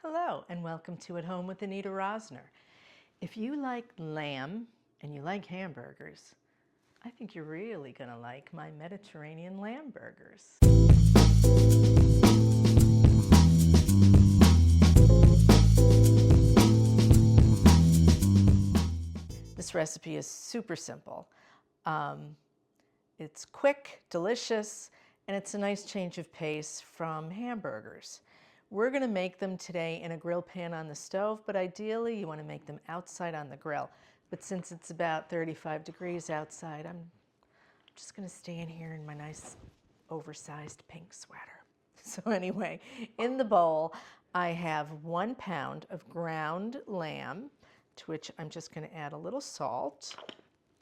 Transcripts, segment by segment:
Hello and welcome to At Home with Anita Rosner. If you like lamb and you like hamburgers, I think you're really going to like my Mediterranean lamb burgers. This recipe is super simple. It's quick, delicious, and it's a nice change of pace from hamburgers. We're going to make them today in a grill pan on the stove, but ideally you want to make them outside on the grill. But since it's about 35 degrees outside, I'm just going to stay in here in my nice oversized pink sweater. So anyway, in the bowl I have 1 pound of ground lamb, to which I'm just going to add a little salt,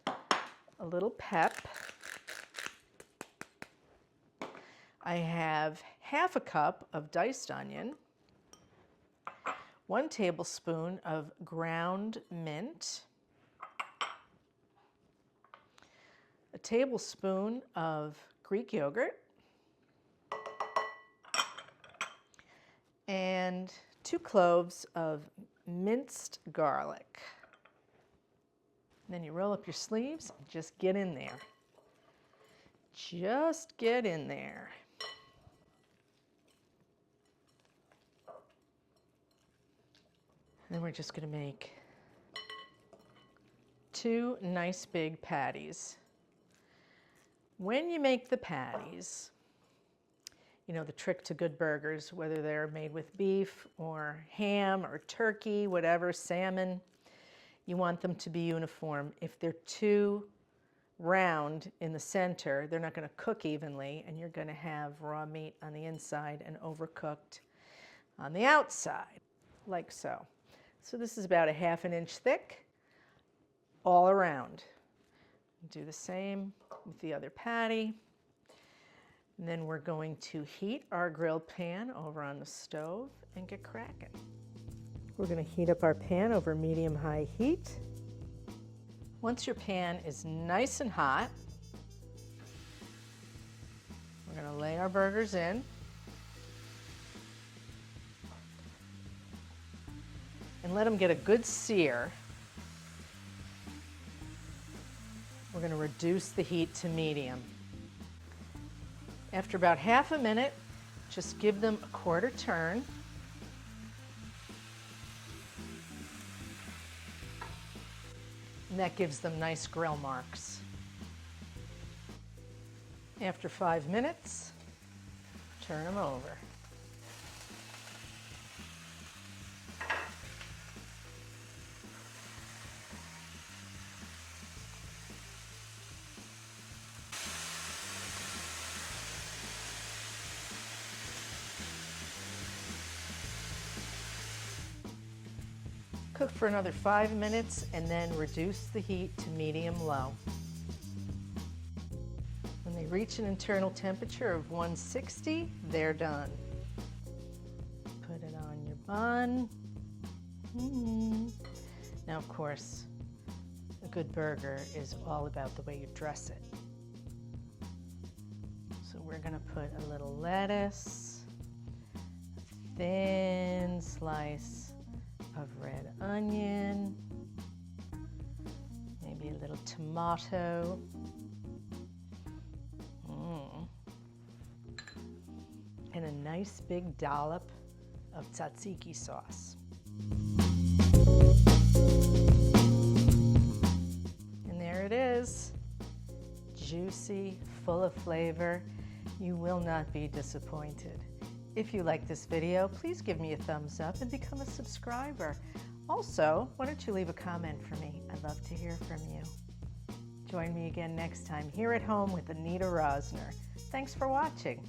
a little pep. I have half a cup of diced onion, 1 tablespoon of ground mint, a tablespoon of Greek yogurt, and 2 cloves of minced garlic. And then you roll up your sleeves and just get in there. Just get in there. Then we're just going to make 2 nice big patties. When you make the patties, you know the trick to good burgers, whether they're made with beef or ham or turkey, whatever, salmon, you want them to be uniform. If they're too round in the center, they're not going to cook evenly, and you're going to have raw meat on the inside and overcooked on the outside, like so. So this is about a ½ inch thick all around. Do the same with the other patty. And then we're going to heat our grill pan over on the stove and get cracking. We're going to heat up our pan over medium-high heat. Once your pan is nice and hot, we're going to lay our burgers in. And let them get a good sear. We're going to reduce the heat to medium. After about ½ a minute, just give them a quarter turn. And that gives them nice grill marks. After 5 minutes, turn them over. Cook for another 5 minutes and then reduce the heat to medium-low. When they reach an internal temperature of 160, they're done. Put it on your bun. Now, of course, a good burger is all about the way you dress it. So we're going to put a little lettuce, a thin slice of red onion, maybe a little tomato, and a nice big dollop of Tzatziki sauce. And there it is, juicy, full of flavor. You will not be disappointed. If you like this video, please give me a thumbs up and become a subscriber. Also, why don't you leave a comment for me? I'd love to hear from you. Join me again next time here at home with Anita Rosner. Thanks for watching.